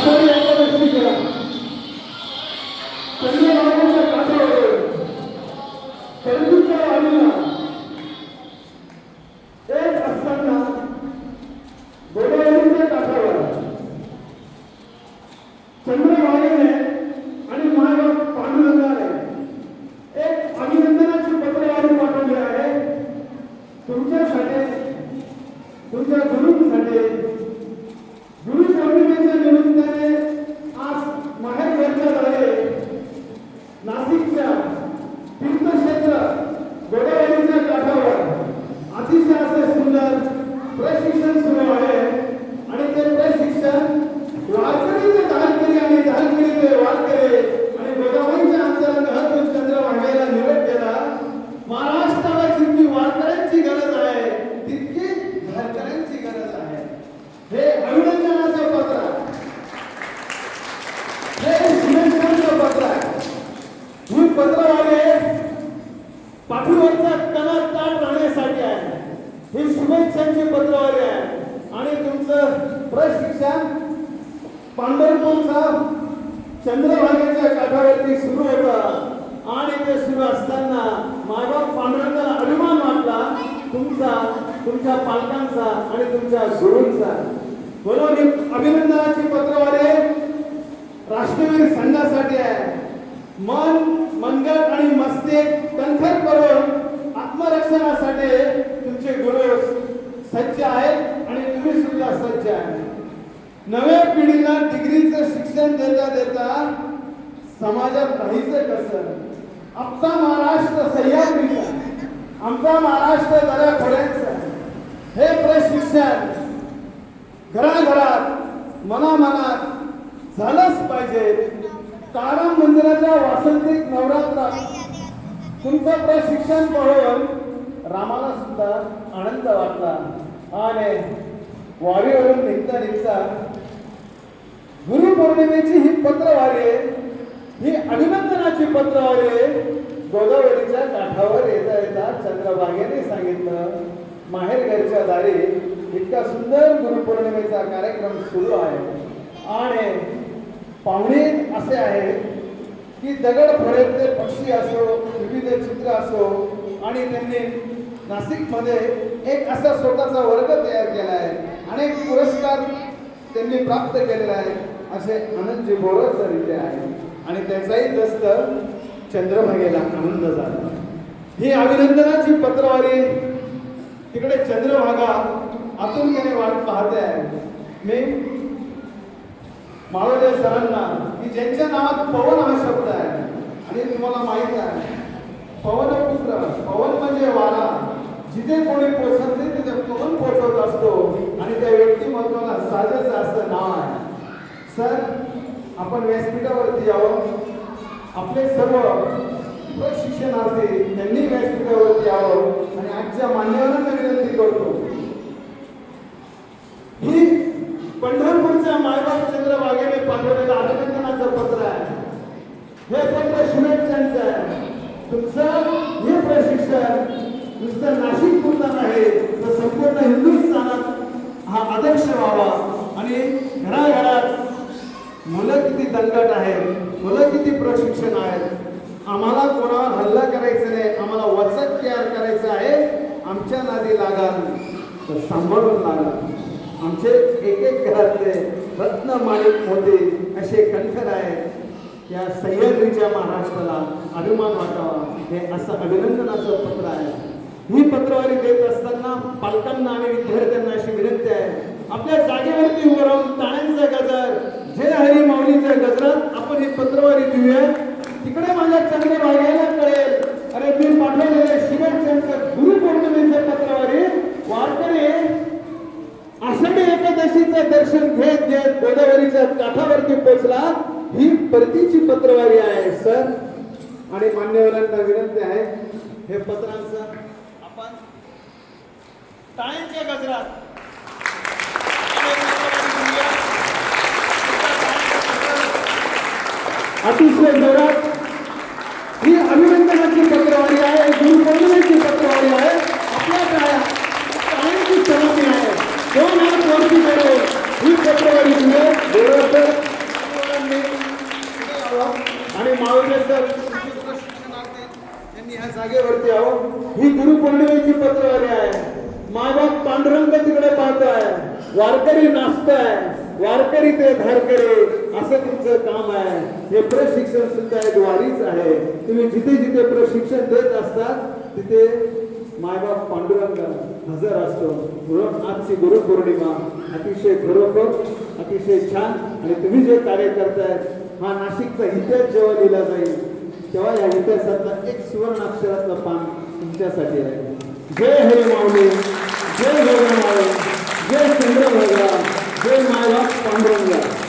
आषाढी एकादशी केला चंद्रभागेच्या काठावर कलियुगच्या वाणीला एक असताना गोदावरीच्या काठावर चंद्रभागेने आणि महाराज पांडुरंगाने एक अभिनंदनाची पत्रवारी पाठवली आहे तुमच्यासाठी तुमच्या गुरूंसाठी गुरु पौर्णिमेच्या निमित्ताने आज माहेर घरच्या दारे नाशिकच्या तीर्थक्षेत्र गोदावरीच्या काठावर अतिशय असे सुंदर प्रशिक्षण सुरू आहे आणि ते प्रशिक्षण वारकरी धारकरी आणि धारकरी ते वारकरी आणि गोदावरीच्या अंतर्गत चंद्रभागेला निवड केला. महाराष्ट्राला जितकी वारकऱ्यांची गरज आहे तितकी धारकऱ्यांची गरज आहे. हे अभिनंदनाचं पत्र आहे, हे शुभेच्छांचं पत्र आहे. ही पत्रवारी पाठीवरचा कणा ताट राहण्यासाठी आहे. ही शुभेच्छांची पत्रवारी आहे आणि तुमचं प्रशिक्षण पंढरपूरचा चंद्रभागेच्या काठावरती सुरू होतं आणि ते सुरू असताना मायबाप पांडुरंगाला अभिमान वाटला तुमचा, तुमच्या पालकांचा आणि तुमच्या गुरूंचा. म्हणून ही अभिनंदनाची पत्रवारी राष्ट्रवीर संघासाठी आहे. मन, मनगट आणि मस्तिष्क कणखर करून आत्मरक्षणासाठी तुमचे गुरु सज्ज आहेत आणि तुम्ही सुद्धा सज्ज आहे. नव्या पिढीला डिग्रीचं शिक्षण देता देता समाजात राहायचं कसं. आमचा महाराष्ट्र सह्याद्रीचा, आमचा महाराष्ट्र दऱ्याखोऱ्यांचा. हे प्रशिक्षण घराघरात मनामनात झालंच पाहिजे. तारा मंदिराच्या वासंतिक नवरात्रात तुमचं प्रशिक्षण पाहून रामाला सुद्धा आनंद वाटला आणि वारीवरून निघता निघता गुरुपौर्णिमेची ही पत्रवारी, ही अभिनंदनाची पत्रवारी गोदावरीच्या काठावर येता येता चंद्रभागेने सांगितलं माहेर घरच्या दारी इतका सुंदर गुरुपौर्णिमेचा कार्यक्रम सुरू आहे आणि पाहुणे असे आहे की दगड फळेतले पक्षी असो, विविध चित्र असो आणि त्यांनी नाशिकमध्ये एक असा स्वतःचा वर्ग तयार केला आहे. अनेक पुरस्कार त्यांनी प्राप्त केलेला आहे. असे आनंदजी बोरस सर इथे आहे आणि त्याचाही जास्त चंद्रभागेला आनंद झाला. ही अभिनंदनाची पत्रवारी तिकडे चंद्रभागा आतुरतेने वाट पाहते आहे. मी माळोदे सरांना की ज्यांच्या नावात पवन हा शब्द आहे आणि तुम्हाला माहित आहे पवनपुत्र, पवन म्हणजे वारा. जिथे कोणी पोचत तिथे पवन पोचवत असतो आणि त्या व्यक्तिमत्वाला साजेचं असं नाव आहे. सर, आपण व्यासपीठावरती यावं. आपले सर्व प्रशिक्षणार्थी त्यांनी व्यासपीठावरती यावं आणि आजच्या मान्यवरांना विनंती करतो. ही पंढरपूरच्या मायबाप चंद्रभागेने पाठवलेलं अभिनंदनाचं पत्र आहे. हे पत्र शुभेच्छांचं आहे. तुमचं हे प्रशिक्षण नुसतं नाशिक पुरता नाही तर संपूर्ण हिंदुस्थानात हा आदर्श व्हावा आणि घराघरात मुलं किती दंगट आहेत, मुलं किती प्रशिक्षण आहेत. आम्हाला कोणावर हल्ला करायचा नाही, आम्हाला वचक तयार करायचं आहे. आमच्या नादी लागाल तर सांभाळून लागाल. आमचे एक एक घरातले रत्न माणिक मोती असे कणखर आहेत. या सह्याद्रीच्या महाराष्ट्राला अभिमान वाटावा हे असं अभिनंदनाचं पत्र आहे. ही पत्रवारी देत असताना पालकांना आणि विद्यार्थ्यांना अशी विनंती आहे, आपल्या जागेवरती उभं राहून टाळ्यांचा गजर, जय हरी माऊलीच्या गजरात आपण ही पत्रवारी देऊया. तिकडे माझ्या चंद्रभागेला कळेल अरे मी पाठवलेले शुभेच्छांचं गुरुपौर्णिमेचे पत्रवारी वारकरी आषाढी एकादशीचं दर्शन घेत घेत गोदावरीच्या काठावरती पोहोचला. ही परतीची पत्रवारी आहे सर. आणि मान्यवरांना विनंती आहे हे पत्रांचं आपण टाळ्यांच्या गजरात अतिशय जोरात ही अभिनंदनाची पत्रवारी आहे, गुरुपौर्णिमेची पत्रवारी आहे. आपल्या टाळ्यांची सलामी आहे. दोन हात वरती करून ही पत्रवारी माऊली सर प्रशिक्षणार्थी यांनी ह्या जागेवरती यावं. ही गुरुपौर्णिमेची पत्रवारी आहे. मायबाप पांडुरंग तिकडे पाहताय, वारकरी नाचताय, वारकरी ते धारकरी, असं तुमचं काम आहे. हे प्रशिक्षण सुद्धा एक वारीच आहे. तुम्ही जिथे जिथे प्रशिक्षण देत असतात तिथे मायबाप पांडुरंग हजर असतो. म्हणून आजची गुरुपौर्णिमा अतिशय खरोखर अतिशय छान. आणि तुम्ही जे कार्य करताय हा नाशिकचा इतिहास जेव्हा लिहिला जाईल तेव्हा या इतिहासातला एक सुवर्णाक्षरातलं पान तुमच्यासाठी आहे. जय हरी माऊली, जय गौरव माऊली, जय चंद्रभागा, जय मायबाप पांडुरंगा.